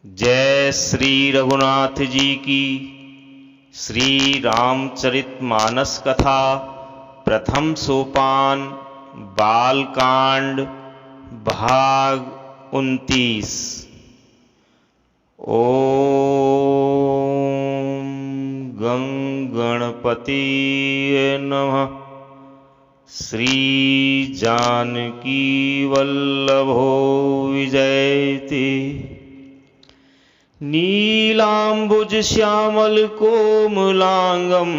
जय श्री रघुनाथ जी की। श्री रामचरितमानस कथा प्रथम सोपान बालकांड भाग 29। ओम गं गणपतिये नमः। श्री जानकी वल्लभो विजयते। नीलांबुज श्यामल कोमलांगम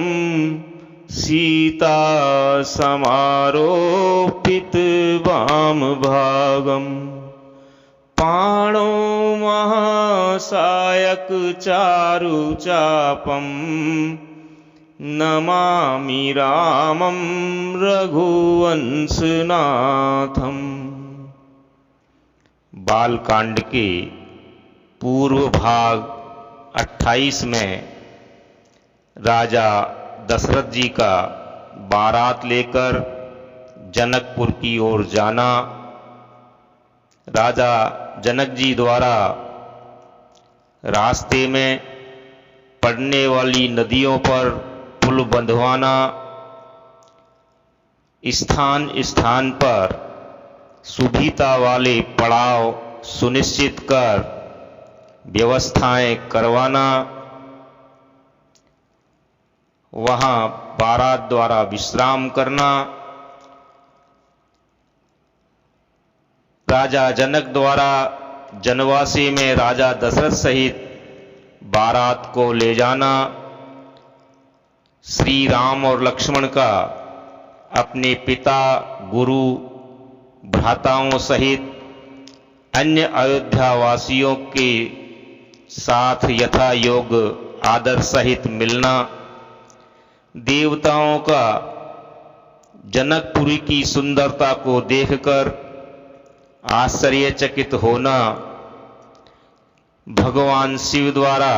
सीता समारोपित वाम भागम। पाणो महासायक चारु चापम नमामि रामं रघुवंशनाथम। बालकांड के पूर्व भाग 28 में राजा दशरथ जी का बारात लेकर जनकपुर की ओर जाना, राजा जनक जी द्वारा रास्ते में पड़ने वाली नदियों पर पुल बंधवाना, स्थान स्थान पर सुविधा वाले पड़ाव सुनिश्चित कर व्यवस्थाएं करवाना, वहां बारात द्वारा विश्राम करना, राजा जनक द्वारा जनवासी में राजा दशरथ सहित बारात को ले जाना, श्री राम और लक्ष्मण का अपने पिता गुरु भ्राताओं सहित अन्य अयोध्या वासियों के साथ यथा योग आदर सहित मिलना, देवताओं का जनकपुरी की सुंदरता को देखकर आश्चर्यचकित होना, भगवान शिव द्वारा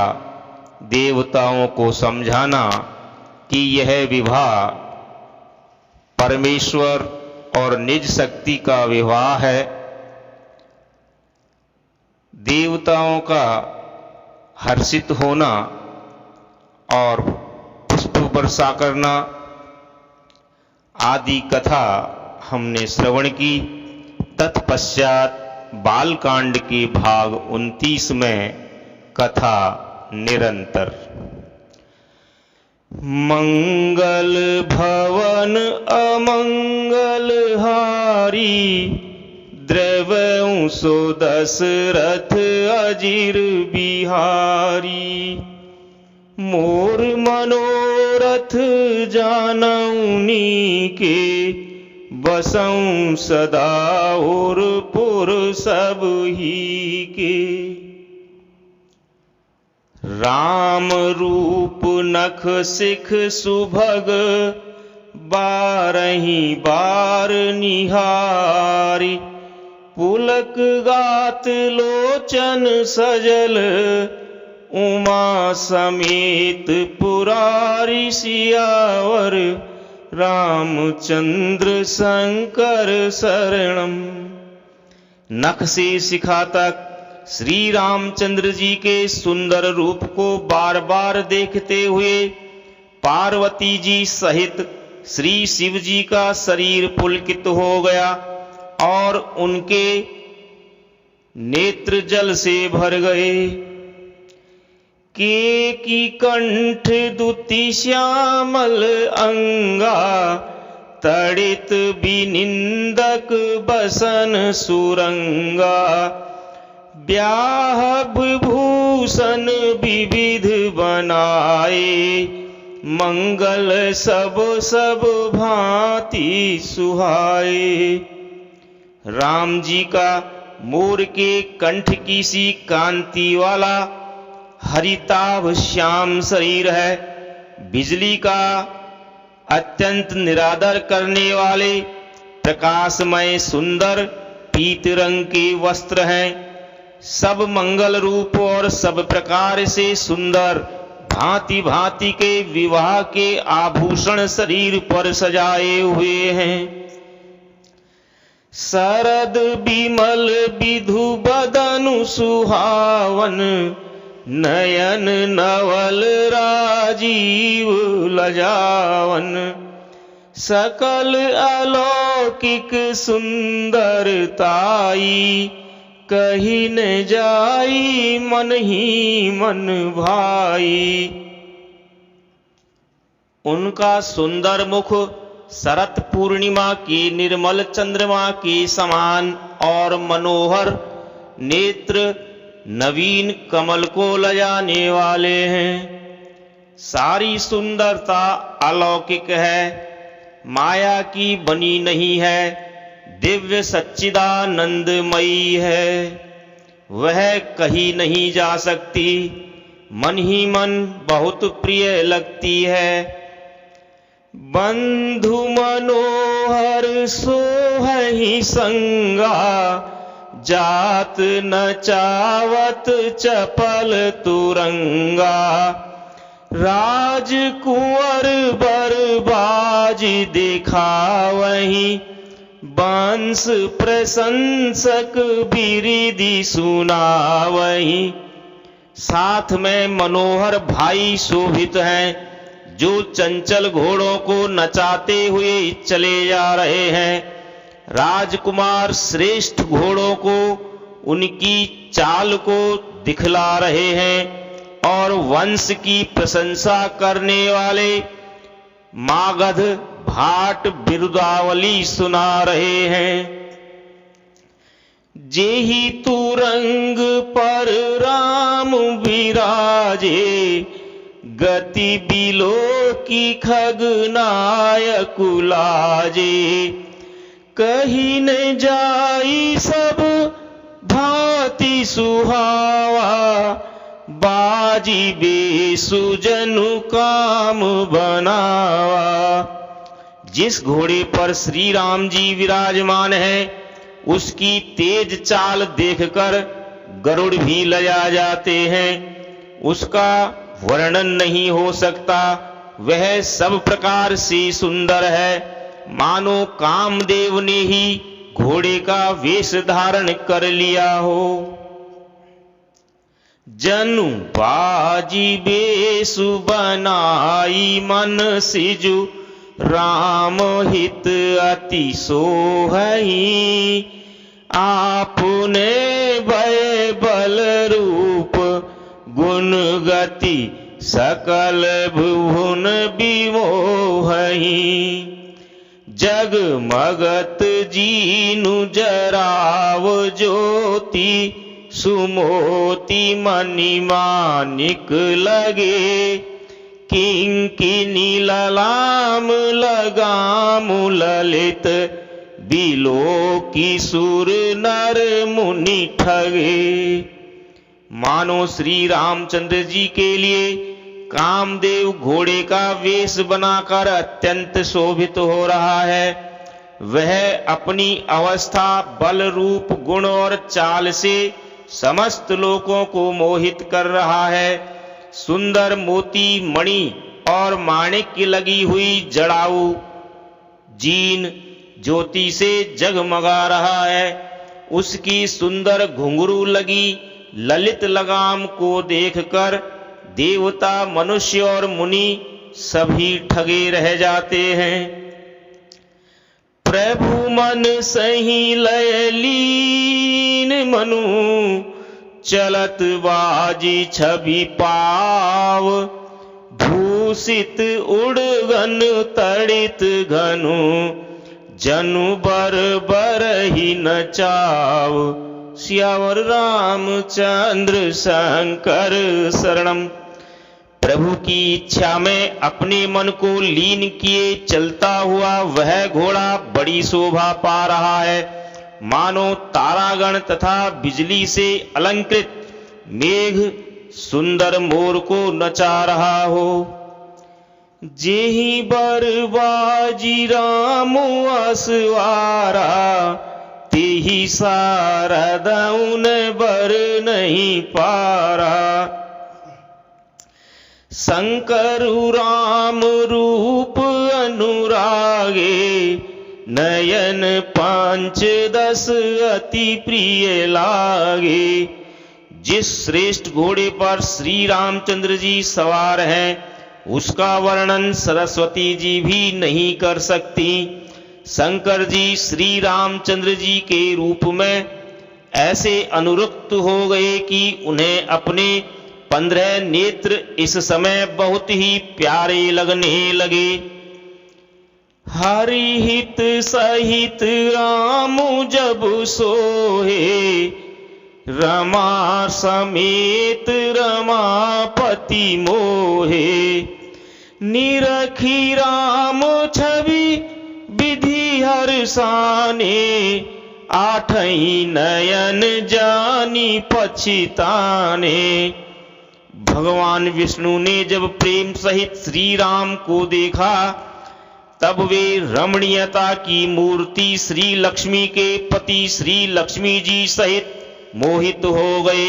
देवताओं को समझाना कि यह विवाह परमेश्वर और निज शक्ति का विवाह है, देवताओं का हर्षित होना और पुष्प वर्षा करना आदि कथा हमने श्रवण की। तत्पश्चात बालकांड के भाग 29 में कथा निरंतर। मंगल भवन अमंगल हारी द्रवंसो दशरथ अजीर बिहारी। मोर मनोरथ जानौनी के बसऊं सदा और पुर सब ही के। राम रूप नख सिख सुभग बारही बार निहारी। पुलक गात लोचन सजल उमा समेत पुरारी। सियावर रामचंद्र शंकर शरणम। नख से शिखा तक श्री रामचंद्र जी के सुंदर रूप को बार बार देखते हुए पार्वती जी सहित श्री शिव जी का शरीर पुलकित हो गया और उनके नेत्र जल से भर गए। की कंठ दुति श्यामल अंगा तड़ित बिनिंदक बसन सुरंगा। ब्याह विभूषण विविध बनाए मंगल सब सब भांति सुहाए। राम जी का मोर के कंठ की सी कांति वाला हरिताभ श्याम शरीर है। बिजली का अत्यंत निरादर करने वाले प्रकाशमय सुंदर पीत रंग के वस्त्र हैं। सब मंगल रूप और सब प्रकार से सुंदर भांति भांति के विवाह के आभूषण शरीर पर सजाए हुए हैं। शरद बिमल विधु बदनु सुहावन, नयन नवल राजीव लजावन। सकल अलौकिक सुंदरताई, कही न जाई मन ही मन भाई। उनका सुंदर मुख शरत पूर्णिमा की निर्मल चंद्रमा के समान और मनोहर नेत्र नवीन कमल को लजाने वाले हैं। सारी सुंदरता अलौकिक है, माया की बनी नहीं है, दिव्य सच्चिदानंदमयी है। वह कही नहीं जा सकती, मन ही मन बहुत प्रिय लगती है। बंधु मनोहर सोहहि संगा, जात न चावत चपल तुरंगा। राजकुंवर बरबाज दिखावहीं, बांस प्रशंसक बिरिदि सुनावहीं। साथ में मनोहर भाई शोभित हैं, जो चंचल घोड़ों को नचाते हुए चले जा रहे हैं। राजकुमार श्रेष्ठ घोड़ों को उनकी चाल को दिखला रहे हैं और वंश की प्रशंसा करने वाले मागध भाट बिरुदावली सुना रहे हैं। जेहि तुरंग पर राम विराजे, गति बिलो की खगनायक लाजे। कही न जाई सब भांति सुहावा, बाजी बेसुजनु काम बनावा। जिस घोड़े पर श्री राम जी विराजमान हैं, उसकी तेज चाल देखकर गरुड़ भी लजा जाते हैं। उसका वर्णन नहीं हो सकता, वह सब प्रकार से सुंदर है, मानो कामदेव ने ही घोड़े का वेश धारण कर लिया हो। जनु बाजी बेसु बनाई, मन सिजु राम हित अति सोहई। आपने भय बल रूप, गुण गति सकल भुवन विमोहई। जगमगत जीनु जराव ज्योति, सुमोति मणि मानिक लगे। किंकिनी ललाम लगाम ललित, बिलो की सुर नर मुनि ठगे। मानो श्री रामचंद्र जी के लिए कामदेव घोड़े का वेश बनाकर अत्यंत शोभित हो रहा है। वह अपनी अवस्था, बल, रूप, गुण और चाल से समस्त लोगों को मोहित कर रहा है। सुंदर मोती, मणि और माणिक की लगी हुई जड़ाऊ जीन ज्योति से जगमगा रहा है। उसकी सुंदर घुंघरू लगी ललित लगाम को देखकर देवता, मनुष्य और मुनि सभी ठगे रह जाते हैं। प्रभु मन सही लय लीन मनु, चलत बाजी छवि पाव। भूषित उड़गन तड़ित घनु, जनु बर बर ही नचाव। सियावर रामचंद्र शंकर शरणम। प्रभु की इच्छा में अपने मन को लीन किए चलता हुआ वह घोड़ा बड़ी शोभा पा रहा है, मानो तारागण तथा बिजली से अलंकृत मेघ सुंदर मोर को नचा रहा हो। जेहि बरबाजी राम असवारा, तेहि सारदउन बर नहीं पारा। शंकर राम रूप अनुरागे, नयन पंचदश अति प्रिय लागे। जिस श्रेष्ठ घोड़े पर श्री रामचंद्र जी सवार हैं उसका वर्णन सरस्वती जी भी नहीं कर सकती। शंकर जी श्री रामचंद्र जी के रूप में ऐसे अनुरक्त हो गए कि उन्हें अपने 15 नेत्र इस समय बहुत ही प्यारे लगने लगे। हरि हित सहित राम जब सोहे, रमा समेत रमापति मोहे। निरखी राम छवि विधि हर्षाने, आठई नयन जानी पछिताने। भगवान विष्णु ने जब प्रेम सहित श्री राम को देखा तब वे रमणीयता की मूर्ति श्री लक्ष्मी के पति श्री लक्ष्मी जी सहित मोहित हो गए।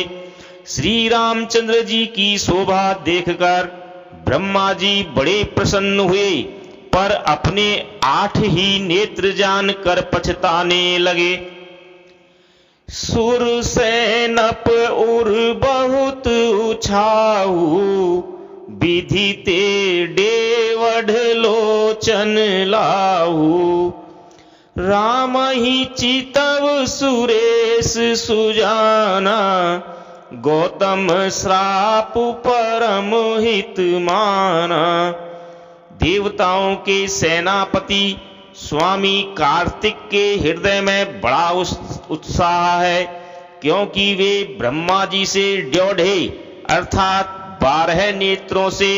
श्री रामचंद्र जी की शोभा देखकर ब्रह्मा जी बड़े प्रसन्न हुए, पर अपने 8 ही नेत्र जानकर पछताने लगे। सुर सैनप उर बहुत उछाऊ, विधि ते डेवढ़ लोचन लाऊ। राम ही चितव सुरेश सुजाना, गौतम श्राप परम हित माना। देवताओं के सेनापति स्वामी कार्तिक के हृदय में बड़ा उत्साह है, क्योंकि वे ब्रह्मा जी से ड्योढ़े अर्थात 12 नेत्रों से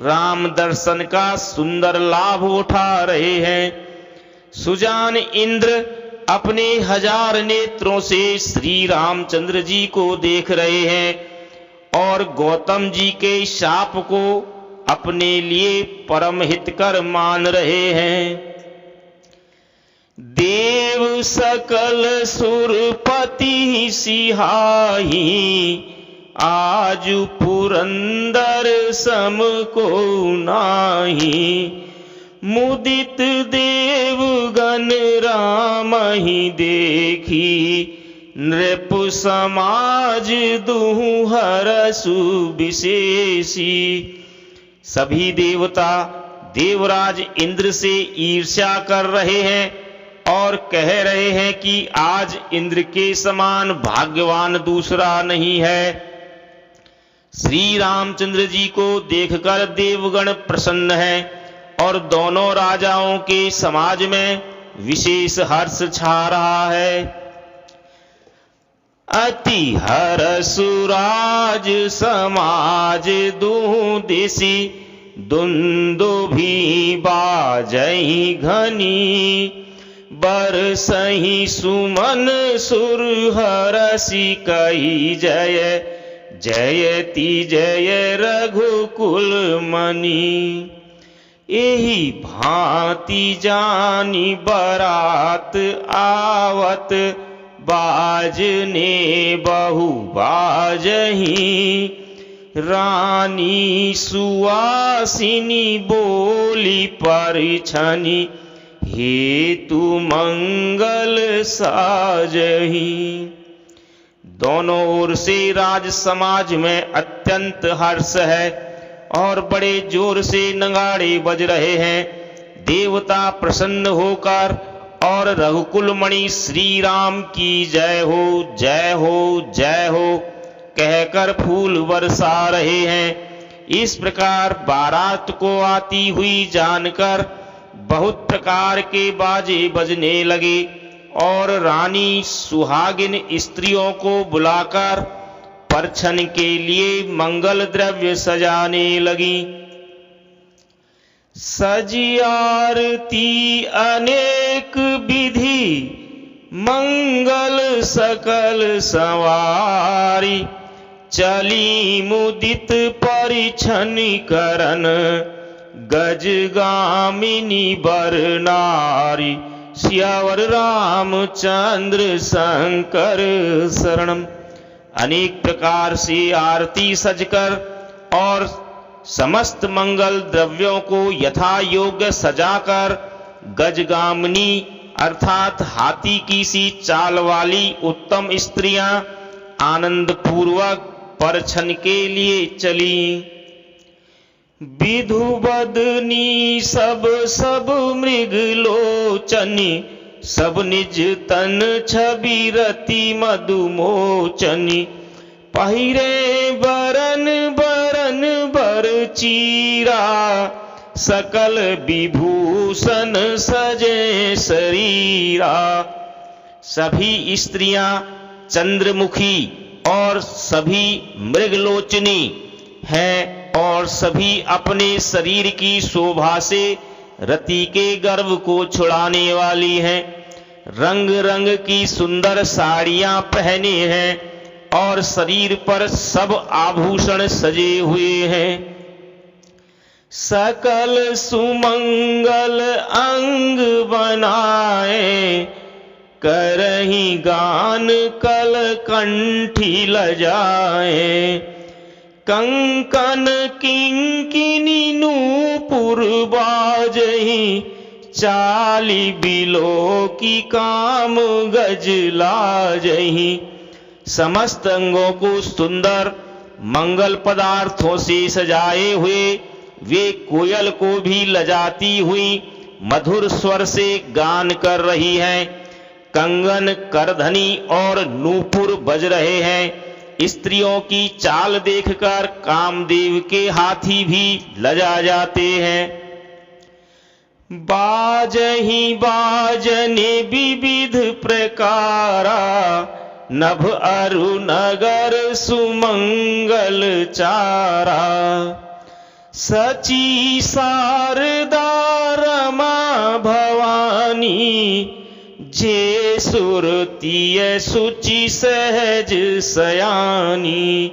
राम दर्शन का सुंदर लाभ उठा रहे हैं। सुजान इंद्र अपने 1000 नेत्रों से श्री रामचंद्र जी को देख रहे हैं और गौतम जी के शाप को अपने लिए परम हितकर मान रहे हैं। देव सकल सुरपति सिहाही, आजु पुरंदर सम को नाही। मुदित देवगण राम ही देखी, नृप समाज दुहु हरसु विशेषी। सभी देवता देवराज इंद्र से ईर्ष्या कर रहे हैं और कह रहे हैं कि आज इंद्र के समान भाग्यवान दूसरा नहीं है। श्री रामचंद्र जी को देखकर देवगण प्रसन्न है और दोनों राजाओं के समाज में विशेष हर्ष छा रहा है। अति हरसुराज समाज दुहु दिशि, दुंदुभि बाजहि घनी। बरसहि सुमन सुर हरसि कहि जय, जयति जय रघुकुल मणि। एही भांति जानी बरात आवत, बाजने बहु बाजही। रानी सुवासिनी बोली परिछनी, हेतु मंगल साजही। दोनों ओर से राज समाज में अत्यंत हर्ष है और बड़े जोर से नगाड़े बज रहे हैं। देवता प्रसन्न होकर और रघुकुल मणि श्री राम की जय हो जय हो जय हो कहकर फूल बरसा रहे हैं। इस प्रकार बारात को आती हुई जानकर बहुत प्रकार के बाजे बजने लगे और रानी सुहागिन स्त्रियों को बुलाकर परछन के लिए मंगल द्रव्य सजाने लगी। सजी आरती अनेक विधि, मंगल सकल सवारी। चली मुदित परिछन करन, गजगामिनी बर नारी। सियावर रामचंद्र शंकर शरणम। अनेक प्रकार से आरती सजकर और समस्त मंगल द्रव्यों को यथा योग्य सजाकर गजगामिनी अर्थात हाथी की सी चाल वाली उत्तम स्त्रियां आनंद पूर्वक परछन के लिए चली। विधुवदनी सब सब मृग लोचनी, सब निज तन छवि रति मधुमोचनी। पहिरे बरन बरन बर चीरा, सकल विभूषण सजे शरीरा। सभी स्त्रियां चंद्रमुखी और सभी मृगलोचनी हैं और सभी अपने शरीर की शोभा से रति के गर्व को छुड़ाने वाली हैं। रंग रंग की सुंदर साड़ियां पहने हैं और शरीर पर सब आभूषण सजे हुए हैं। सकल सुमंगल अंग बनाए, करही गान कल कंठी लजाए। कंकन किंकिनी नूपुर बाजही, चाली बिलो की काम गज लाजही। समस्त अंगों को सुंदर मंगल पदार्थों से सजाए हुए वे कोयल को भी लजाती हुई मधुर स्वर से गान कर रही हैं। कंगन करधनी और नूपुर बज रहे हैं। स्त्रियों की चाल देखकर कामदेव के हाथी भी लजा जाते हैं। बाजही बाजने विविध प्रकारा, नभ अरु नगर सुमंगल चारा। सची शारदा रमा भवानी, जे सुरतीय सुचि सहज सयानी।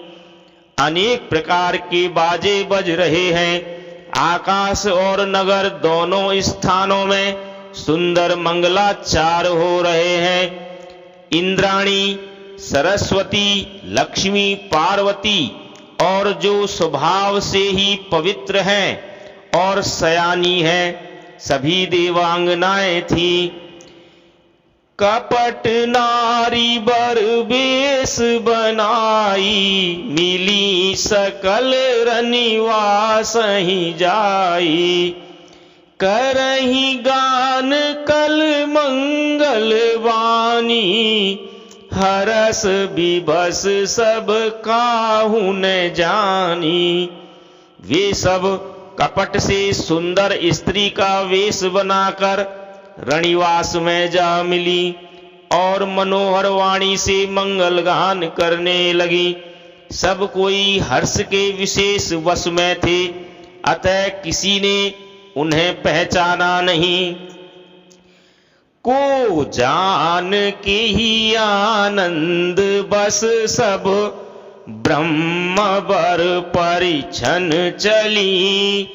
अनेक प्रकार के बाजे बज रहे हैं। आकाश और नगर दोनों स्थानों में सुंदर मंगलाचार हो रहे हैं। इंद्राणी, सरस्वती, लक्ष्मी, पार्वती और जो स्वभाव से ही पवित्र हैं और सयानी हैं, सभी देवांगनाएं थीं। कपट नारी बर बेश बनाई, मिली सकल रनिवास ही जाई। करही गान कल मंगल वाणी, हरस विबस सब काहू न जानी। वे सब कपट से सुंदर स्त्री का वेश बनाकर रणिवास में जा मिली और मनोहर वाणी से मंगल गान करने लगी। सब कोई हर्ष के विशेष वश में थे, अतः किसी ने उन्हें पहचाना नहीं। को जान के ही आनंद बस सब, ब्रह्म बर परिछन चली।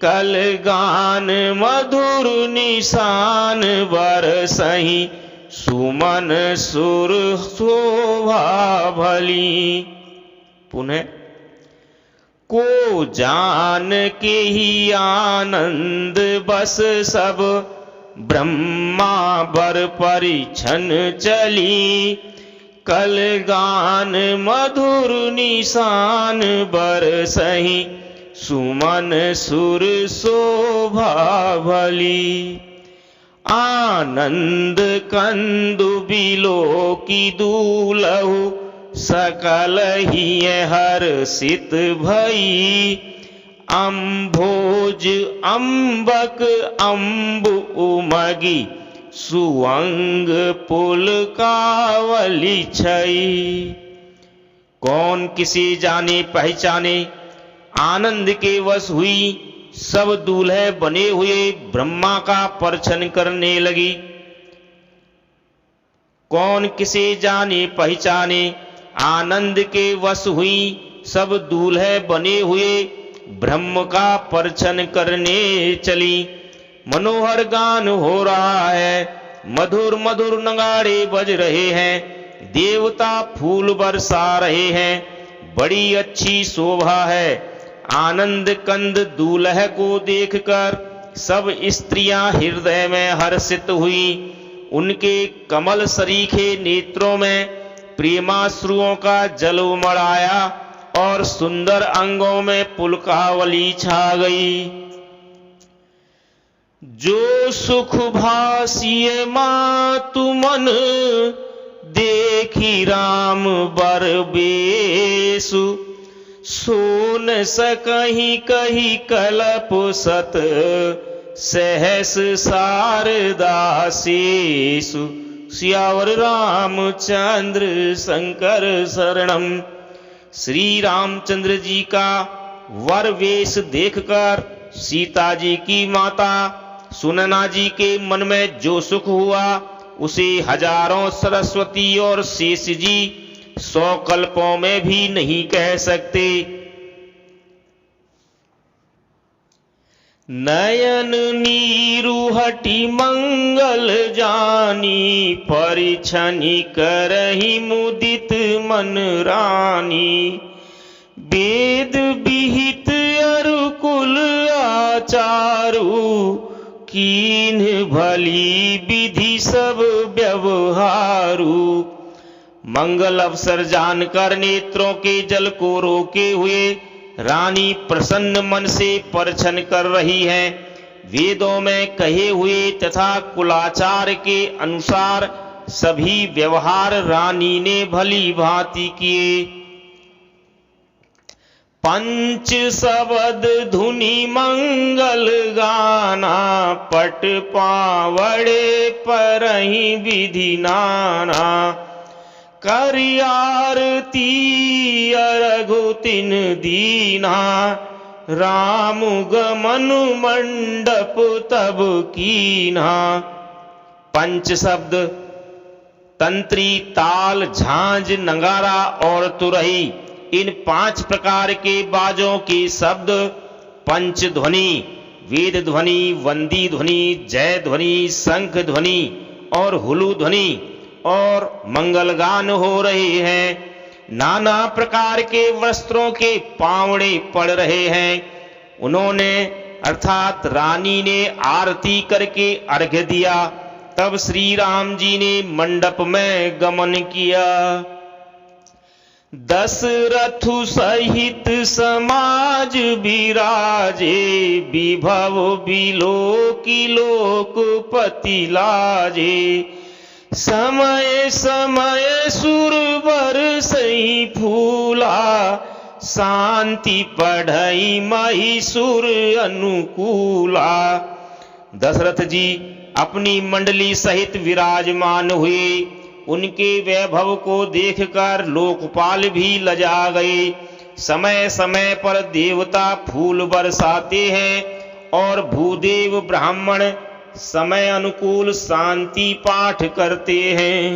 कल गान मधुर निशान बरसहि, सुमन सुर शोभा भली। पुनः को जान के ही आनंद बस सब, ब्रह्मा बर परिछन चली। कल गान मधुर निशान बरसहि, सुमन सुर शोभा भली। आनंद कंदु बिलो की दूलहु, सकल ही हर्षित भई। अम्भोज अम्बक अम्ब उमगी, सुअंग पुल कावली छई। कौन किसी जाने पहचाने आनंद के वश हुई सब दूल्हे बने हुए ब्रह्मा का परछन करने लगी। कौन किसे जाने पहचाने आनंद के वश हुई सब दूल्हे बने हुए ब्रह्म का परछन करने चली। मनोहर गान हो रहा है, मधुर मधुर नगाड़े बज रहे हैं, देवता फूल बरसा रहे हैं, बड़ी अच्छी शोभा है। आनंद कंद दूल्हे को देखकर सब स्त्रियां हृदय में हर्षित हुई। उनके कमल सरीखे नेत्रों में प्रेमाश्रुओं का जल उमड़ आया और सुंदर अंगों में पुलकावली छा गई। जो सुख भासिए मातु मन, देखी राम बर बेसु। सो न सकहि कही कलप सत, सहस शारदा शेषु। सियावर रामचंद्र शंकर शरणम। श्री रामचंद्र जी का वर वेश देखकर सीता जी की माता सुनना जी के मन में जो सुख हुआ, उसे हजारों सरस्वती और शेष जी 100 कल्पों में भी नहीं कह सकते। नयन नीरु हटी मंगल जानी, परिछनि करहि मुदित मन रानी। वेद विहित अरुकुल आचारु, कीन भली विधि सब व्यवहारु। मंगल अवसर जानकर नेत्रों के जल को रोके हुए रानी प्रसन्न मन से परछन कर रही है। वेदों में कहे हुए तथा कुलाचार के अनुसार सभी व्यवहार रानी ने भली भांति किए। पंच शब्द धुनि मंगल गाना, पट पावड़े परहि विधि नाना। करि आरती अरघु तिन दीना, राम गमन मंडप तब कीन्हा। पंच शब्द तंत्री, ताल, झांझ, नगारा और तुरही, इन 5 प्रकार के बाजों के शब्द पंच ध्वनि, वेद ध्वनि, वंदी ध्वनि, जय ध्वनि, शंख ध्वनि और हुलु ध्वनि और मंगलगान हो रहे हैं। नाना प्रकार के वस्त्रों के पावड़े पड़ रहे हैं। उन्होंने अर्थात रानी ने आरती करके अर्घ्य दिया। तब श्री राम जी ने मंडप में गमन किया। दशरथु सहित समाज विराजे, विभव बिलोकी लोकपति लाजे। समय समय सुरवर सही फूला, शांति पढ़ई महिषुर अनुकूला। दशरथ जी अपनी मंडली सहित विराजमान हुए। उनके वैभव को देखकर लोकपाल भी लजा गए। समय समय पर देवता फूल बरसाते हैं और भूदेव ब्राह्मण समय अनुकूल शांति पाठ करते हैं।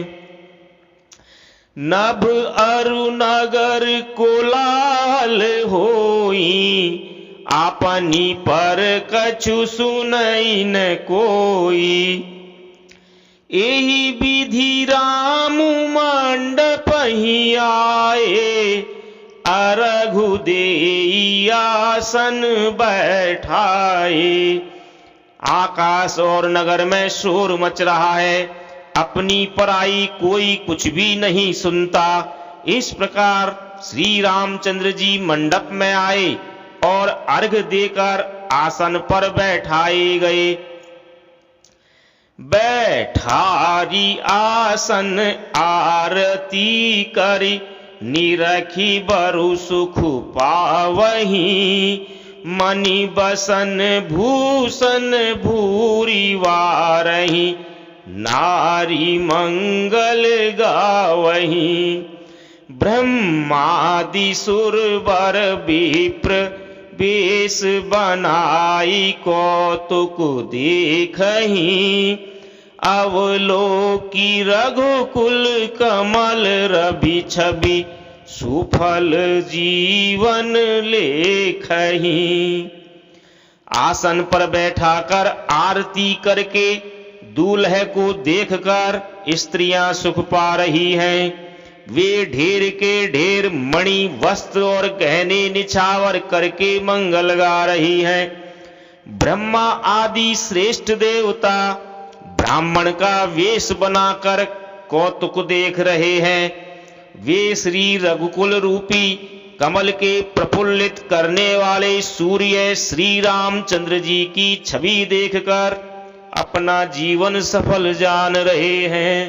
नभ अरु नगर कोलाहल होई, आपनी पर कछु सुनई न कोई। एहि विधि राम मंडप ही आए, अरघु देई आसन बैठाए। आकाश और नगर में शोर मच रहा है, अपनी पराई कोई कुछ भी नहीं सुनता। इस प्रकार श्री रामचंद्र जी मंडप में आए और अर्घ्य देकर आसन पर बैठाए गए। बैठारी आसन आरती करी, निरखी बरु सुख पावही। मणि बसन भूषण भूरी वारही, नारी मंगल गावही। ब्रह्मादि सुरवर विप्र, वेश बनाई कौतुक देखही। अवलोकी रघुकुल कमल रवि छवि, सुफल जीवन लेखही। आसन पर बैठाकर आरती करके दूल्हे को देखकर स्त्रियां सुख पा रही हैं। वे ढेर के ढेर मणि वस्त्र और गहने निछावर करके मंगल गा रही हैं। ब्रह्मा आदि श्रेष्ठ देवता ब्राह्मण का वेश बनाकर कौतुक देख रहे हैं। वे श्री रघुकुल रूपी कमल के प्रफुल्लित करने वाले सूर्य श्री रामचंद्र जी की छवि देखकर अपना जीवन सफल जान रहे हैं।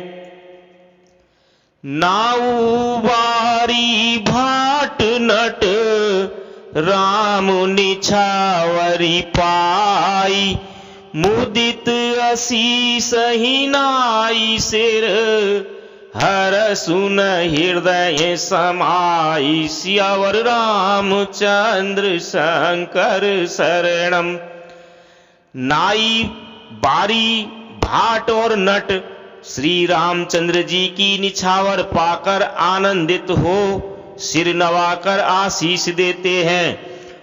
नाऊ बारी भाट नट राम निछावरी पाई, मुदित असीस ही नाई सिर हर सुन हृदय समाई। सियावर रामचंद्र शंकर शरणम। नाई, बारी, भाट और नट श्री रामचंद्र जी की निछावर पाकर आनंदित हो सिर नवाकर आशीष देते हैं।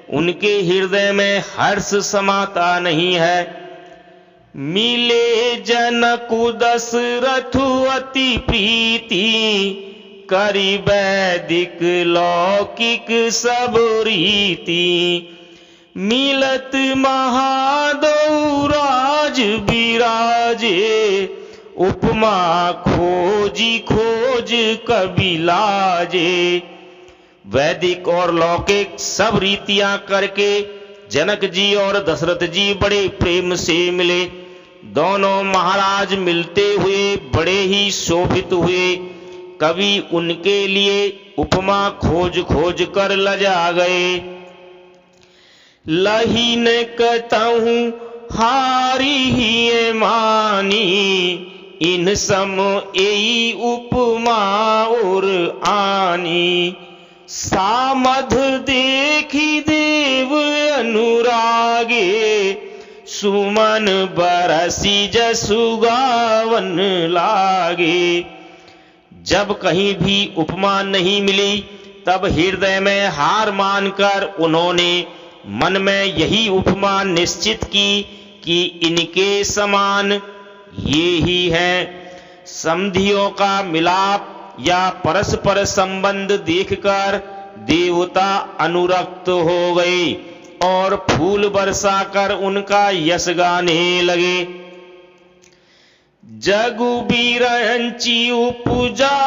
उनके हृदय में हर्ष समाता नहीं है। मिले जनकु दशरथु अति प्रीति, करि वैदिक लौकिक सब रीति। मिलत महादौ राज बिराजे, उपमा खोजी खोज कबि लाजे। वैदिक और लौकिक सब रीतियां करके जनक जी और दशरथ जी बड़े प्रेम से मिले। दोनों महाराज मिलते हुए बड़े ही शोभित हुए। कवि उनके लिए उपमा खोज खोज कर लजा गए। लही न कहूं हारी ही मानी, इन सम एई उपमा और आनी। सामध देखी देव अनुरागे, सुमन बरसी जसु गावन लागे। जब कहीं भी उपमा नहीं मिली तब हृदय में हार मानकर उन्होंने मन में यही उपमा निश्चित की कि इनके समान ये ही है। समधियों का मिलाप या परस्पर संबंध देखकर देवता अनुरक्त हो गए और फूल बरसाकर उनका यश गाने लगे। जगु बीरंची उपजा,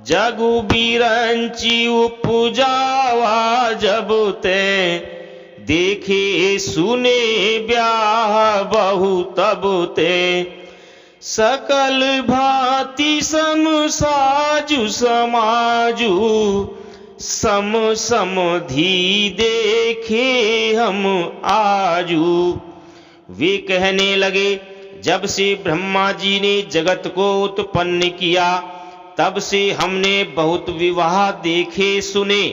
जगु बीरंची उपजावा जब ते, देखे सुने ब्याह बहु तब ते। सकल भांति सम साजु समाजु, सम समधि देखे हम आजू। वे कहने लगे, जब से ब्रह्मा जी ने जगत को उत्पन्न किया तब से हमने बहुत विवाह देखे सुने,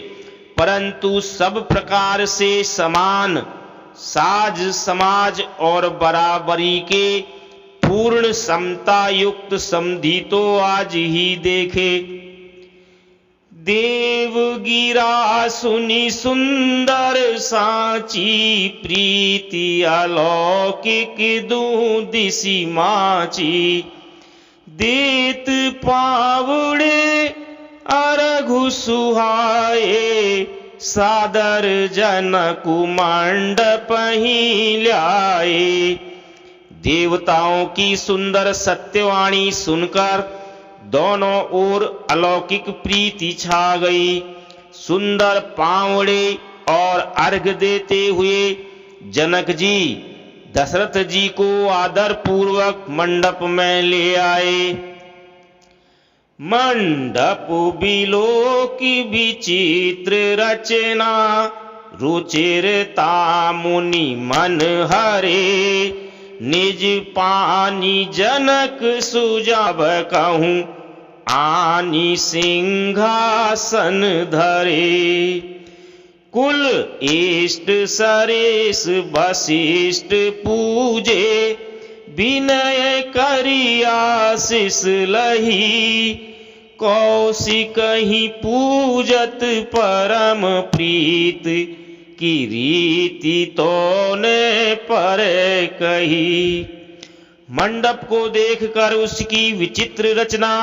परंतु सब प्रकार से समान साज समाज और बराबरी के पूर्ण समता युक्त समधि तो आज ही देखे। देव गिरा सुनी सुंदर साची, प्रीति अलौकिक दूं दिसी माची। देत पावड़े अरघु सुहाए, सादर जनकु मंडप ही ल्याए। देवताओं की सुंदर सत्यवाणी सुनकर दोनों ओर अलौकिक प्रीति छा गई। सुंदर पावड़े और अर्घ देते हुए जनक जी दशरथ जी को आदर पूर्वक मंडप में ले आए। मंडप बिलोकी विचित्र रचना, रुचिरता मुनि मन हरे। निज पानी जनक सुजाब कहूं, आनी सिंहासन धरे। कुल इष्ट सरेश वशिष्ठ पूजे, विनय करी आशीष लही। कौशिक ही पूजत परम प्रीत, की रीति तो ने पर कही। मंडप को देखकर उसकी विचित्र रचना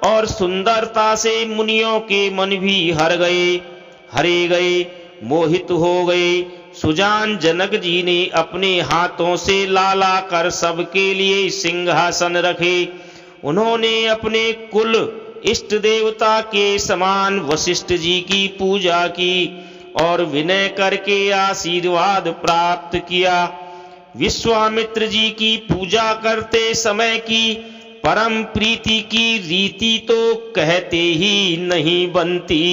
और सुंदरता से मुनियों के मन भी हरे गए, मोहित हो गए। सुजान जनक जी ने अपने हाथों से ला कर सबके लिए सिंहासन रखे। उन्होंने अपने कुल इष्ट देवता के समान वशिष्ठ जी की पूजा की और विनय करके आशीर्वाद प्राप्त किया। विश्वामित्र जी की पूजा करते समय की परम प्रीति की रीति तो कहते ही नहीं बनती।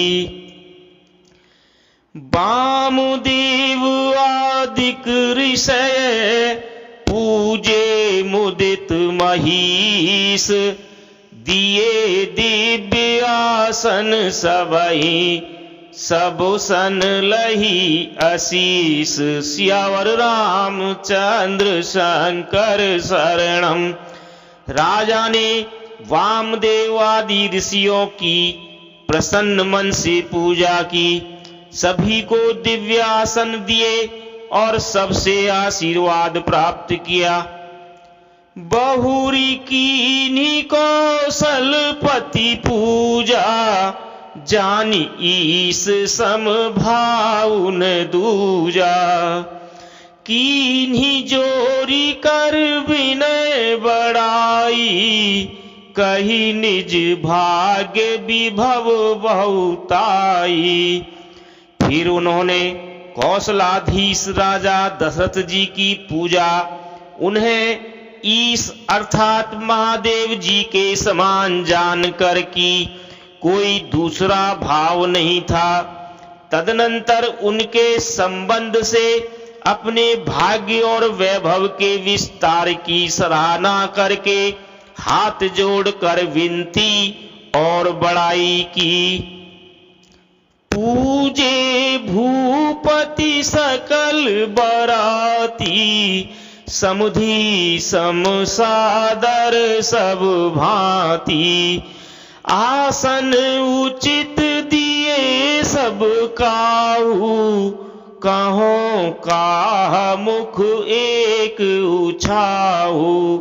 वामदेव आदिक ऋषय पूजे मुदित महिष, दिए दिव्य आसन सबहि सब सन लही आशीष। सियावर रामचंद्र शंकर शरणम। राजा ने वामदेव आदि ऋषियों की प्रसन्न मन से पूजा की, सभी को दिव्य आसन दिए और सबसे आशीर्वाद प्राप्त किया। बहुरी कीन्ही कौशलपति पूजा, जानी ईस सम भाउन दूजा। कीन्ही जोरी कर विनय बड़ाई, कही निज भाग्य विभव बहुताई। फिर उन्होंने कौशलाधीश राजा दशरथ जी की पूजा, उन्हें ईश अर्थात महादेव जी के समान जानकर की, कोई दूसरा भाव नहीं था। तदनंतर उनके संबंध से अपने भाग्य और वैभव के विस्तार की सराहना करके हाथ जोड़कर विनती और बड़ाई की। पूजे भूपति सकल बराती, समुधि सम सादर सब भांति। आसन उचित दिए सब काहू, कहो काह मुख एक उछाऊ।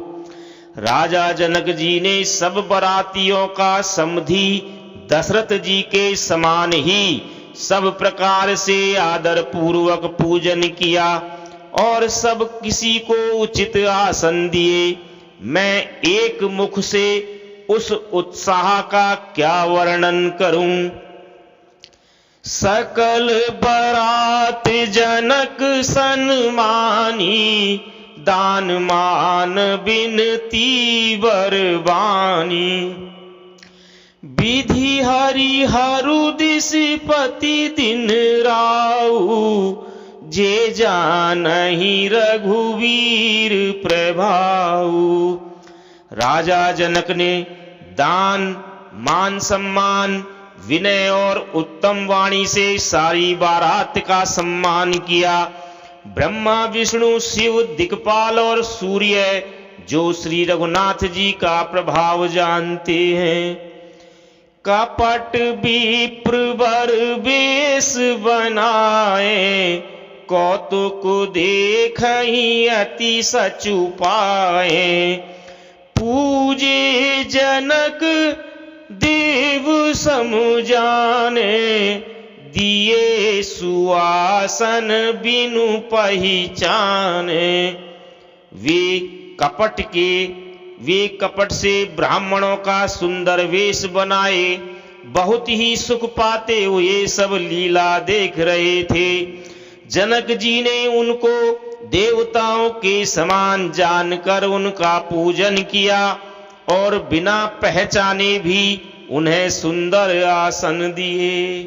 राजा जनक जी ने सब बरातियों का समधि दशरथ जी के समान ही सब प्रकार से आदर पूर्वक पूजन किया और सब किसी को उचित आसन दिए। मैं एक मुख से उस उत्साह का क्या वर्णन करूं। सकल बरात जनक सन्मानी, दान मान बिनती बरबानी। विधि हरि हरुदिशपति दिन राऊ, जे जानहि रघुवीर प्रभाऊ। राजा जनक ने दान मान सम्मान विनय और उत्तम वाणी से सारी बारात का सम्मान किया। ब्रह्मा विष्णु शिव दिक्पाल और सूर्य जो श्री रघुनाथ जी का प्रभाव जानते हैं, कपट विप्र वर वेश बनाए, कौतुक देखहि अति सचु पाए। पूजे जनक देव समुजाने, दिए सुआसन बिनु पहिचाने। वे कपट से ब्राह्मणों का सुंदर वेश बनाए बहुत ही सुख पाते हुए सब लीला देख रहे थे। जनक जी ने उनको देवताओं के समान जानकर उनका पूजन किया और बिना पहचाने भी उन्हें सुंदर आसन दिए।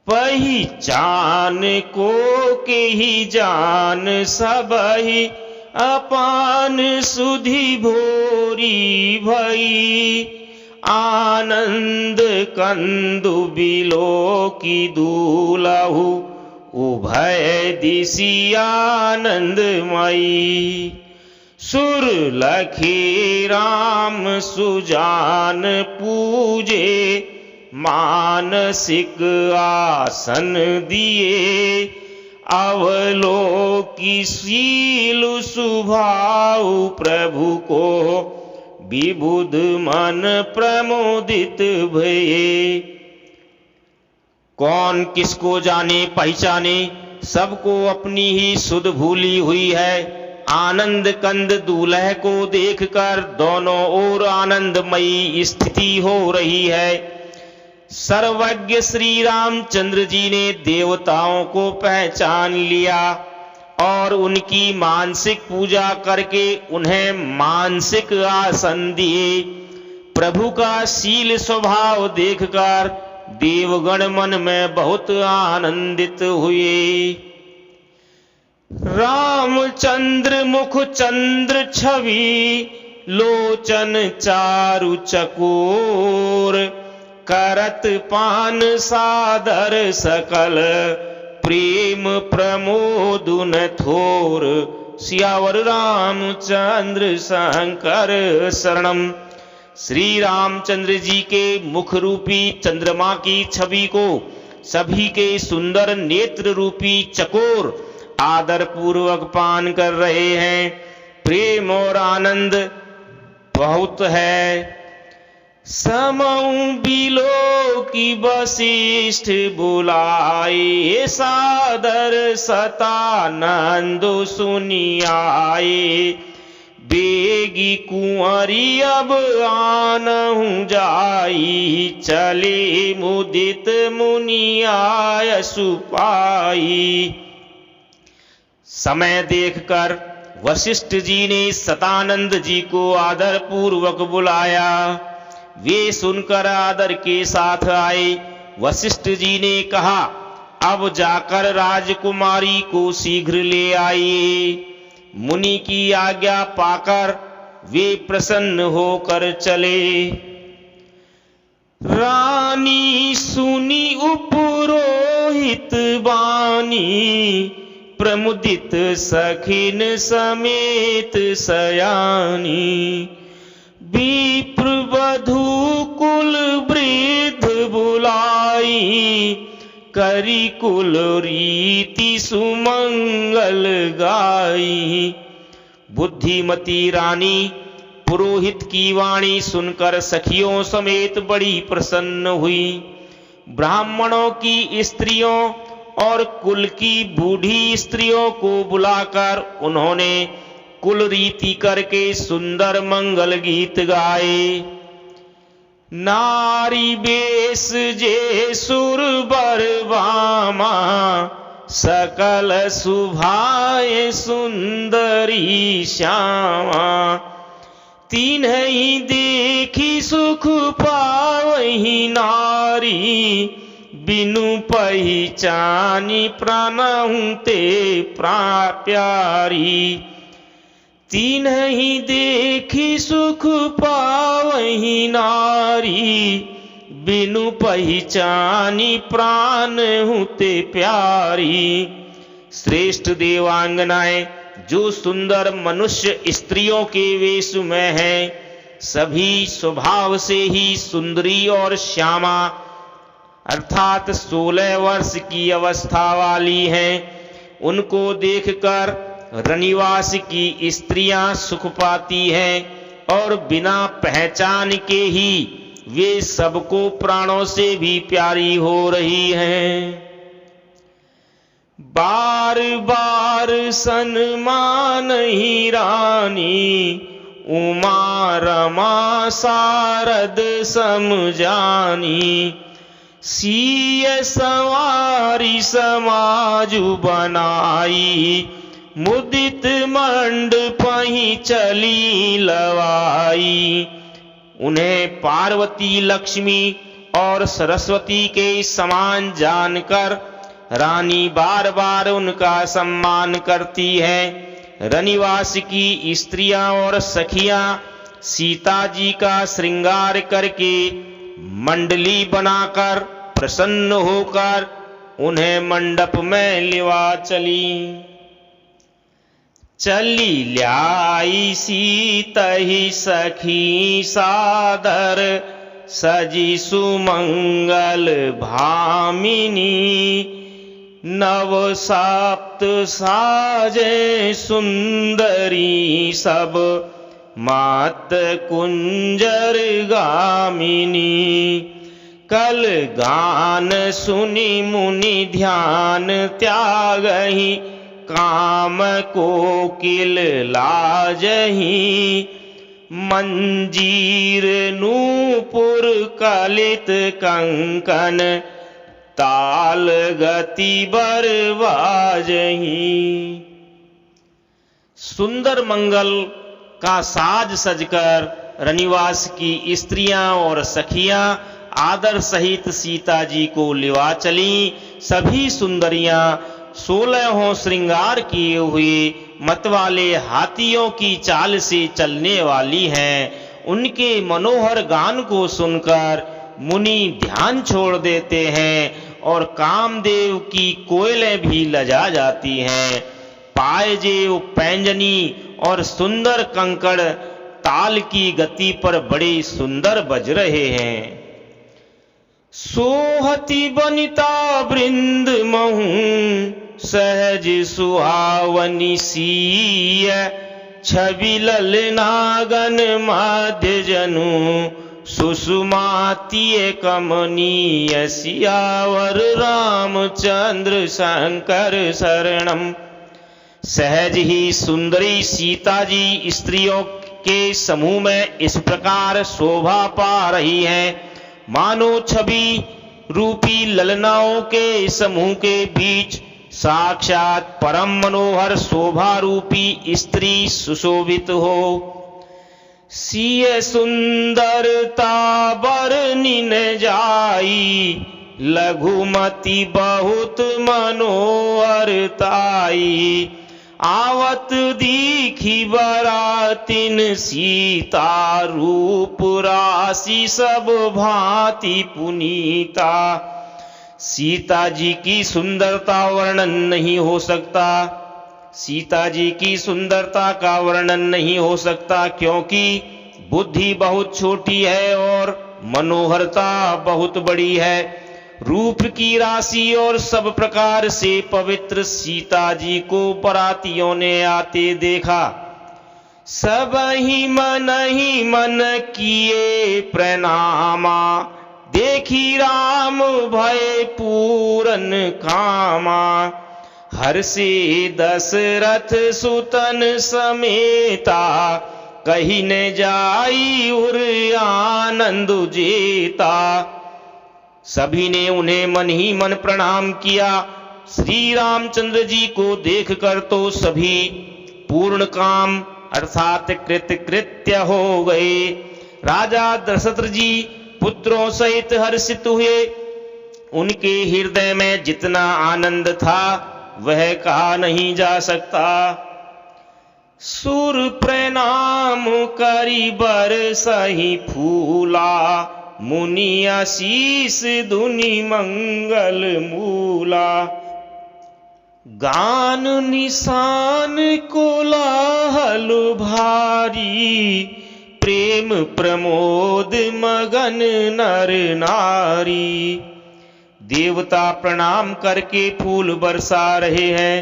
पहचान को के ही जान सबहि, अपान सुधि भोरी भई। आनंद कंदु बिलो की दूलहु, उभय दिशि आनंदमयी। सुर लखी राम सुजान पूजे, मानसिक आसन दिए। अवलोकी शील सुभाव प्रभु को, विबुध मन प्रमोदित भये। कौन किसको जाने पहचाने, सबको अपनी ही सुध भूली हुई है। आनंद कंद दूल्हे को देखकर दोनों ओर आनंदमयी स्थिति हो रही है। सर्वज्ञ श्री रामचंद्र जी ने देवताओं को पहचान लिया और उनकी मानसिक पूजा करके उन्हें मानसिक आसन दिए। प्रभु का शील स्वभाव देखकर देवगण मन में बहुत आनंदित हुए। रामचंद्र मुख चंद्र छवि, लोचन चारु चकोर, करत पान सादर सकल, प्रेम प्रमोदुन थोर। सियावर रामचंद्र शंकर शरणम। श्री रामचंद्र जी के मुख रूपी चंद्रमा की छवि को सभी के सुंदर नेत्र रूपी चकोर आदर पूर्वक पान कर रहे हैं। प्रेम और आनंद बहुत है। समऊ बिलो की वशिष्ठ बुलाए, सादर सतानंदो सुनियाए। बेगी कुंवरी अब आनहु जाई, चले मुदित मुनियाय सुपाई। समय देखकर वशिष्ठ जी ने सतानंद जी को आदर पूर्वक बुलाया। वे सुनकर आदर के साथ आए। वशिष्ठ जी ने कहा, अब जाकर राजकुमारी को शीघ्र ले आइए। मुनि की आज्ञा पाकर वे प्रसन्न होकर चले। रानी सुनी उपरोहित बानी, प्रमुदित सखिन समेत सयानी। विप्र वधू कुल वृद्ध बुलाई, करी कुल रीति सुमंगल गाई। बुद्धिमती रानी पुरोहित की वाणी सुनकर सखियों समेत बड़ी प्रसन्न हुई। ब्राह्मणों की स्त्रियों और कुल की बूढ़ी स्त्रियों को बुलाकर उन्होंने कुल रीति करके सुंदर मंगल गीत गाए। नारी बेस जे सुर बर वामा, सकल सुभाए सुंदरी श्यामा। तीन्ही देखी सुख पावही नारी, बिनु पहिचानी प्राणहु ते प्यारी। तीन्ही देखी सुख पावही नारी, बिनु पहिचानी प्राण हुते प्यारी। श्रेष्ठ देवांगनाएं जो सुंदर मनुष्य स्त्रियों के वेश में हैं, सभी स्वभाव से ही सुंदरी और श्यामा अर्थात 16 वर्ष की अवस्था वाली हैं। उनको देखकर रनिवास की स्त्रियां सुख पाती हैं और बिना पहचान के ही वे सबको प्राणों से भी प्यारी हो रही हैं। बार बार सन्मान ही रानी, उमा रमा शारद समझानी। सीय सवारी समाजु बनाई, मुदित मंडप ही चली लवाई। उन्हें पार्वती लक्ष्मी और सरस्वती के समान जानकर रानी बार बार उनका सम्मान करती है। रनिवास की स्त्रियां और सखियां सीता जी का श्रृंगार करके मंडली बनाकर प्रसन्न होकर उन्हें मंडप में लिवा चली। चली ल्याई सीतहि सखी सादर, सजी सुमंगल भामिनी। नव साप्त साजे सुंदरी, सब मात कुंजर गामिनी। कल गान सुनि मुनि ध्यान त्यागहि, काम कोकिल लाजहि। मंजीर नूपुर कलित कंकन, ताल गति बर बाजहि। सुंदर मंगल का साज सजकर रनिवास की स्त्रियां और सखियां आदर सहित सीता जी को लिवा चली। सभी सुंदरियां 16 श्रृंगार किए हुए मतवाले हाथियों की चाल से चलने वाली हैं। उनके मनोहर गान को सुनकर मुनि ध्यान छोड़ देते हैं और कामदेव की कोयलें भी लजा जाती हैं। पायजेव, पैंजनी और सुंदर कंकड़ ताल की गति पर बड़े सुंदर बज रहे हैं। सोहति बनिता वृंद महु, सहज सुहावनी सीय। छवि ललनागन माध्य जनु, सुषुमातीय कमनीय। सियावर रामचंद्र शंकर शरणम। सहज ही सुंदरी सीता जी स्त्रियों के समूह में इस प्रकार शोभा पा रही हैं, मानो छवि रूपी ललनाओं के समूह के बीच साक्षात परम मनोहर शोभा रूपी स्त्री सुशोभित हो। सिय सुंदरता बरनिन जाई, लघुमति बहुत मनोहरताई। आवत दीखी बरातिन सीता, रूप राशि सब भांति पुनीता। सीता जी की सुंदरता वर्णन नहीं हो सकता। सीता जी की सुंदरता का वर्णन नहीं हो सकता, क्योंकि बुद्धि बहुत छोटी है और मनोहरता बहुत बड़ी है। रूप की राशि और सब प्रकार से पवित्र सीता जी को बरातियों ने आते देखा। सब ही मन किए प्रणामा, देखी राम भय पूरन कामा। हर्षे दशरथ सुतन समेता, कहीं न जाई उर आनंद जेता। सभी ने उन्हें मन ही मन प्रणाम किया। श्री रामचंद्र जी को देखकर तो सभी पूर्ण काम अर्थात कृत्य हो गए। राजा दशरथ जी पुत्रों सहित हर्षित हुए। उनके हृदय में जितना आनंद था वह कहा नहीं जा सकता। सुर प्रणाम करी बरसहि फूला, मुनि आशीष दुनि मंगल मूला। गान निशान कोलाहल भारी, प्रेम प्रमोद मगन नर नारी। देवता प्रणाम करके फूल बरसा रहे हैं।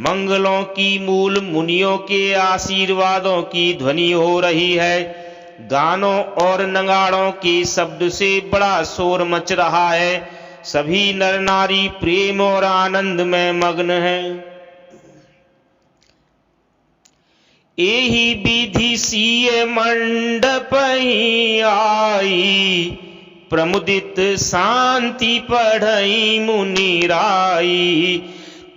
मंगलों की मूल मुनियों के आशीर्वादों की ध्वनि हो रही है। गानों और नगाड़ों के शब्द से बड़ा शोर मच रहा है। सभी नर नारी प्रेम और आनंद में मग्न हैं। एही विधि सीय मंडप ही आई, प्रमुदित शांति पढ़ई मुनि राई।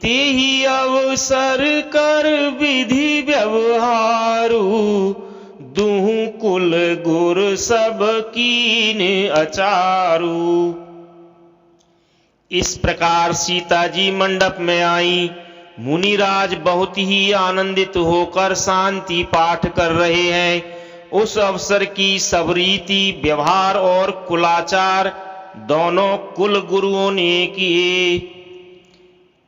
तेहि अवसर कर विधि व्यवहारू, दुहु कुल गुर सब कीन अचारू। इस प्रकार सीता जी मंडप में आई। मुनिराज बहुत ही आनंदित होकर शांति पाठ कर रहे हैं। उस अवसर की सब रीति व्यवहार और कुलाचार दोनों कुल गुरुओं ने किए।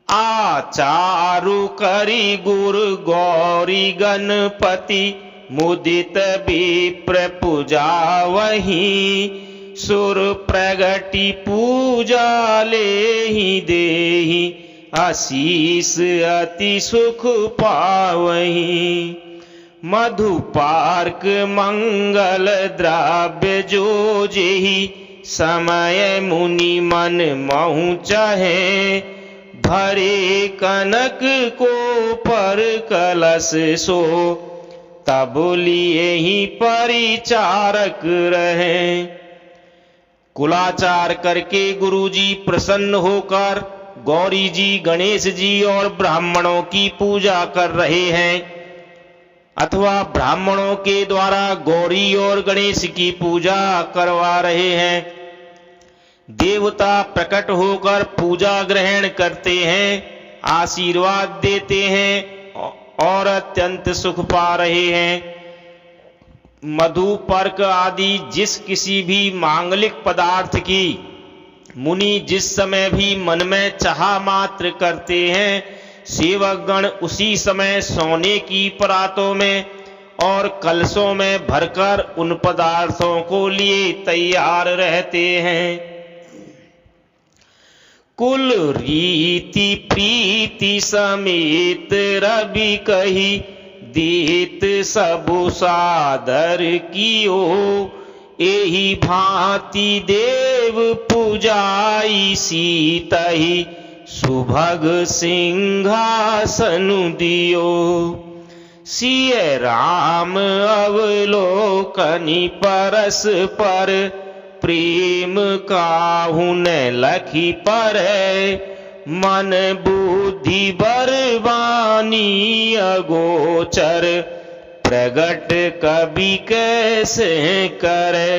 आचारु करी गुरु गौरी गणपति, मुदित विप्र पूजा वही। सुर प्रगति पूजा लेहि देहि, आशीष अति सुख पावही। मधु पार्क मंगल द्रव्य जो जेहि, समय मुनि मन महु चाहे, भरे कनक को पर कलश सो, तब लिए ही परिचारक रहे। कुलाचार करके गुरुजी प्रसन्न होकर गौरी जी, गणेश जी और ब्राह्मणों की पूजा कर रहे हैं, अथवा ब्राह्मणों के द्वारा गौरी और गणेश की पूजा करवा रहे हैं। देवता प्रकट होकर पूजा ग्रहण करते हैं, आशीर्वाद देते हैं और अत्यंत सुख पा रहे हैं। मधु, पर्क आदि जिस किसी भी मांगलिक पदार्थ की मुनि जिस समय भी मन में चाह मात्र करते हैं, सेवक गण उसी समय सोने की परातों में और कलशों में भरकर उन पदार्थों को लिए तैयार रहते हैं। कुल रीति प्रीति समेत रवि कही, देत सबु सादर कियो, एही भांति देव पूजाई सीतहि, सुभग सिंहासन दियो। सिय राम अवलोकनि परस पर, प्रेम काहुन लखी पर, मन बुद्धि बरवानी अगोचर, प्रगट कवि कैसे करे।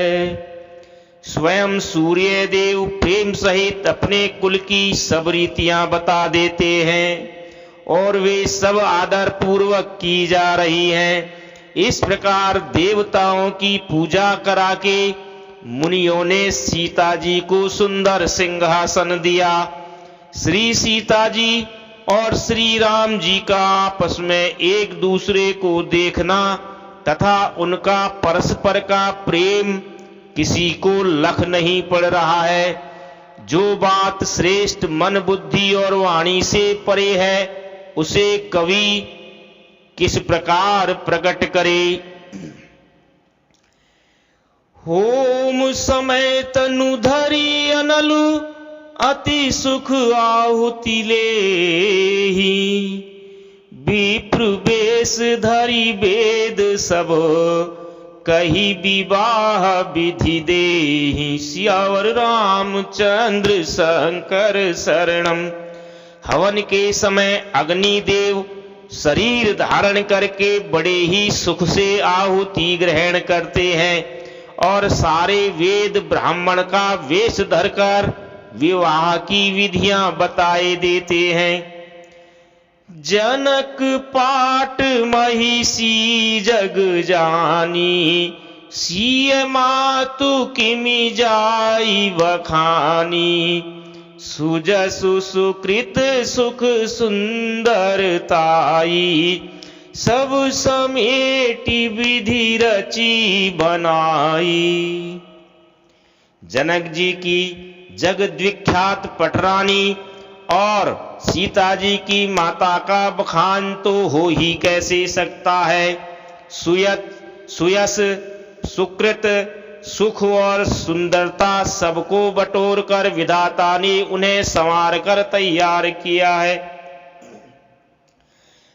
स्वयं सूर्य देव प्रेम सहित अपने कुल की सब रीतियां बता देते हैं और वे सब आदर पूर्वक की जा रही हैं। इस प्रकार देवताओं की पूजा करा के मुनियों ने सीता जी को सुंदर सिंहासन दिया। श्री सीता जी और श्री राम जी का आपस में एक दूसरे को देखना तथा उनका परस्पर का प्रेम किसी को लख नहीं पड़ रहा है। जो बात श्रेष्ठ मन बुद्धि और वाणी से परे है, उसे कवि किस प्रकार प्रकट करे। होम समय तनु धरी अनलु, अति सुख आहुति लेहि, विप्र वेश धरि वेद सब, कही विवाह विधि देहि। सियावर रामचंद्र शंकर शरणम। हवन के समय अग्निदेव शरीर धारण करके बड़े ही सुख से आहुति ग्रहण करते हैं और सारे वेद ब्राह्मण का वेश धरकर विवाह की विधियां बताए देते हैं। जनक पाट महिषी जग जानी, सिय मातु किमि जाई बखानी। सुजसु सुकृत सुख सुंदरताई, सब समेटी विधि रची बनाई। जनक जी की जगद्विख्यात पटरानी और सीता जी की माता का बखान तो हो ही कैसे सकता है। सुयस सुकृत सुख और सुंदरता सबको बटोर कर विधाता ने उन्हें संवार कर तैयार किया है।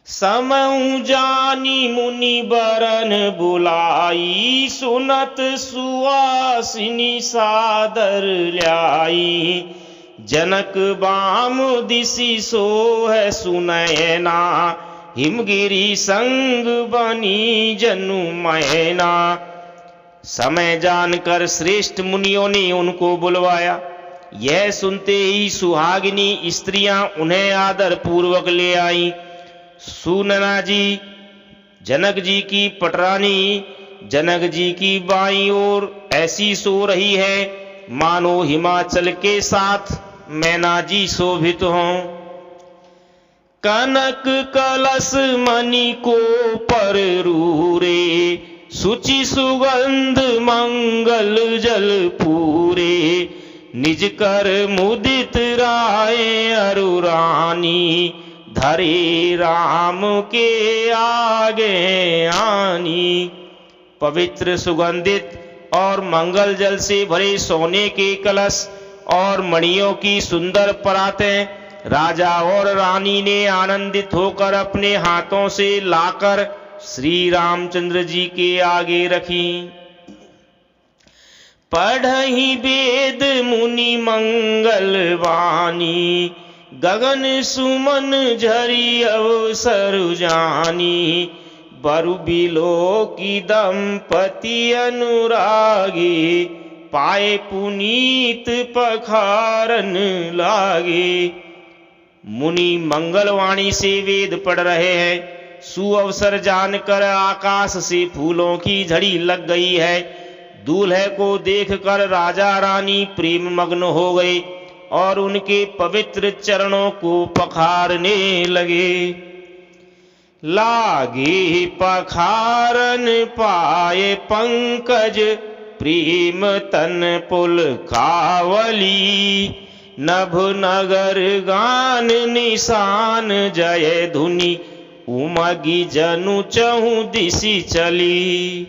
समऊ जानी मुनि बरन बुलाई, सुनत सुवासिनी सादर ल्याई। जनक बाम दिशि सोह सुनैना, हिमगिरी संग बनी जनु मैना। समय जानकर श्रेष्ठ मुनियों ने उनको बुलवाया। यह सुनते ही सुहागिनी स्त्रियां उन्हें आदर पूर्वक ले आई। सुनैना जी जनक जी की पटरानी जनक जी की बाईं ओर ऐसी सो रही है मानो हिमाचल के साथ मैना जी शोभित हों। कनक कलश मणि को पर रूरे, सुचि सुगंध मंगल जल पूरे। निज कर मुदित राय अरुरानी, धरे राम के आगे आनी। पवित्र सुगंधित और मंगल जल से भरे सोने के कलश और मणियों की सुंदर परातें राजा और रानी ने आनंदित होकर अपने हाथों से लाकर श्री रामचंद्र जी के आगे रखी। पढ़हि वेद मुनि मंगल वाणी, गगन सुमन झरि अवसर जानी। बरु बिलो की दंपति अनुरागी, पाए पुनीत पखारन लागे। मुनि मंगलवाणी से वेद पढ़ रहे हैं। सुअवसर जानकर आकाश से फूलों की झड़ी लग गई है। दूल्हे को देखकर राजा रानी प्रेम मग्न हो गए और उनके पवित्र चरणों को पखारने लगे। लागे पखारन पाए पंकज, प्रेम तन पुल कावली। नभ नगर गान निशान, जय धुनि उमगी जनु चहु दिशि चली।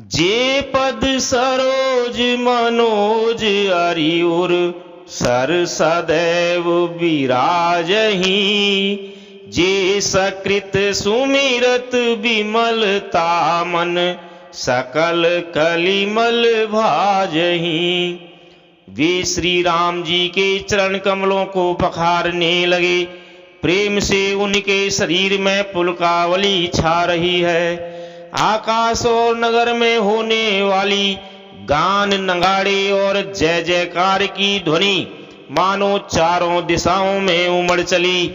जे पद सरोज मनोज अरिउर, सर सदैव विराजहि। जे सकृत सुमिरत विमलता मन, सकल कलिमल भाजहि। वे श्री राम जी के चरण कमलों को पखारने लगे। प्रेम से उनके शरीर में पुलकावली छा रही है। आकाश और नगर में होने वाली गान नगाड़े और जय जयकार की ध्वनि मानो चारों दिशाओं में उमड़ चली।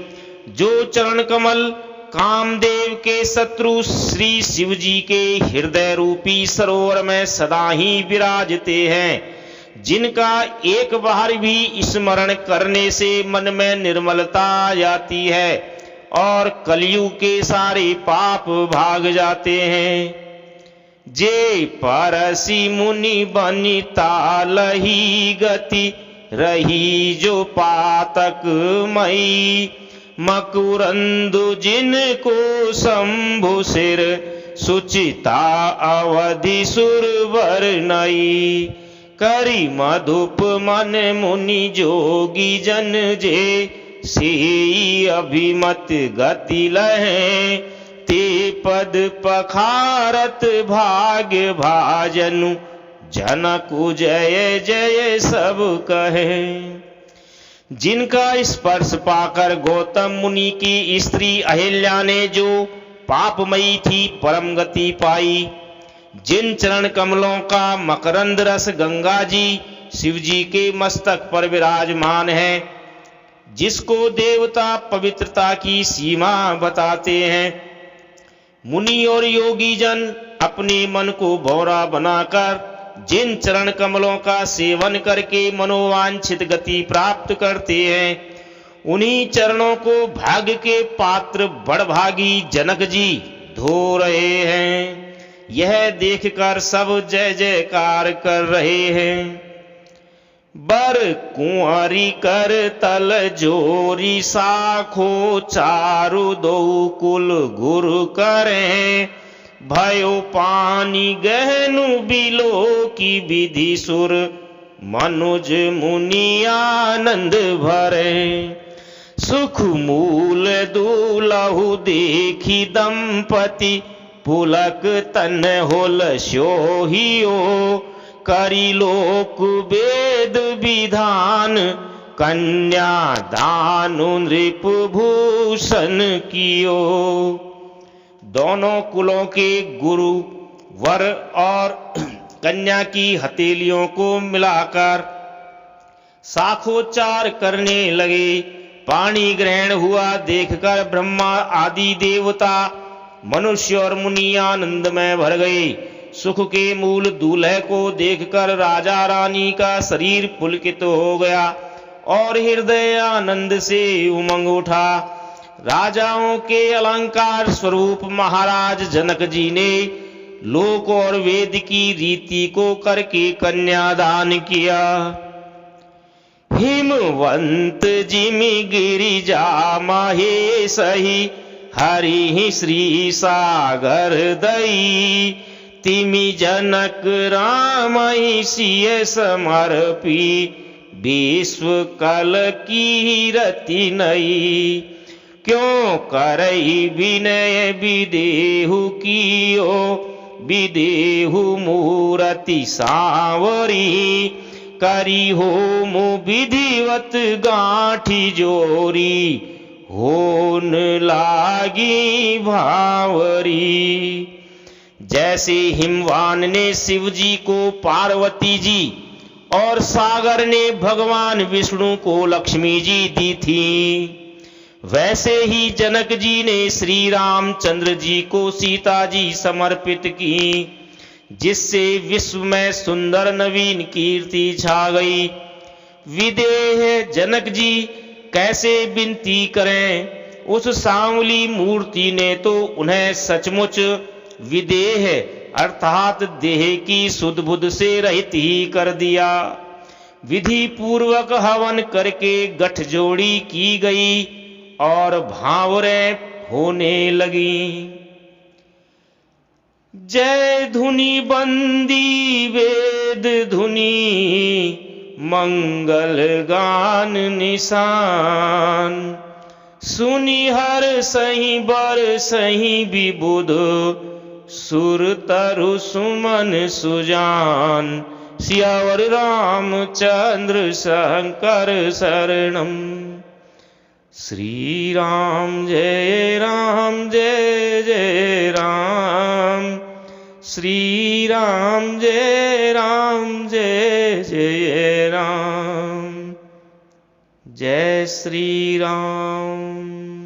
जो चरण कमल कामदेव के शत्रु श्री शिव जी के हृदय रूपी सरोवर में सदा ही विराजते हैं, जिनका एक बार भी स्मरण करने से मन में निर्मलता आ जाती है और कलयुग के सारे पाप भाग जाते हैं। जे परसी मुनि बनी तालही गति, रही जो पातक मई। मकुरंदु जिनको शंभु सिर, सुचिता अवधि सुरवर नई। करी मधुप मन मुनि जोगी जन, जे से अभिमत गति लहे। ते पद पखारत भाग्य भाजनु, जनकु जय जय सब कहे। जिनका स्पर्श पाकर गौतम मुनि की स्त्री अहिल्या ने जो पापमयी थी परम गति पाई। जिन चरण कमलों का मकरंद रस गंगा जी शिव जी के मस्तक पर विराजमान है, जिसको देवता पवित्रता की सीमा बताते हैं। मुनि और योगी जन अपने मन को भौरा बनाकर जिन चरण कमलों का सेवन करके मनोवांछित गति प्राप्त करते हैं, उन्हीं चरणों को भाग्य के पात्र बड़भागी जनक जी धो रहे हैं। यह देखकर सब जय जयकार कर रहे हैं। बर कुंवरी कर तल जोरी, साखो चारु दो कुल गुरु करें। भयो पानी गहनु बिलो की विधि सुर, मनुज मुनि आनंद भरे। सुख मूल दूलहु देखी दंपति, पुलक तन होल सोहियो। करी लोक वेद विधान, कन्या दानु नृप भूषण कियो। दोनों कुलों के गुरु वर और कन्या की हथेलियों को मिलाकर साखोच्चार करने लगे। पानी ग्रहण हुआ देखकर ब्रह्मा आदि देवता, मनुष्य और मुनि आनंद में भर गए। सुख के मूल दूल्हे को देखकर राजा रानी का शरीर पुलकित हो गया और हृदय आनंद से उमंग उठा। राजाओं के अलंकार स्वरूप महाराज जनक जी ने लोक और वेद की रीति को करके कन्यादान किया। हिमवंत जिमि गिरिजा महेशहि हरि श्री सागर दई तिमि जनक रामहि सिय समर्पी विश्व कल कीरति नई क्यों करई विनय विदेहु कियो विदेहु मूरति सांवरी करी होम विधिवत गांठी जोरी होन लागी भावरी। जैसे हिमवान ने शिव जी को पार्वती जी और सागर ने भगवान विष्णु को लक्ष्मी जी दी थी, वैसे ही जनक जी ने श्री रामचंद्र जी को सीता जी समर्पित की, जिससे विश्व में सुंदर नवीन कीर्ति छा गई। विदेह जनक जी कैसे विनती करें, उस सांवली मूर्ति ने तो उन्हें सचमुच विदेह अर्थात देह की सुध बुध से रहित ही कर दिया। विधि पूर्वक हवन करके गठजोड़ी की गई और भावरें होने लगी। जय धुनि बंदी वेद धुनि मंगल गान निशान सुनि हर सही बर सही विबुध सुर तरु सुमन सुजान सियावर रामचंद्र शंकर शरणम। श्री राम जय जय राम श्री राम जय जय राम जय श्री राम।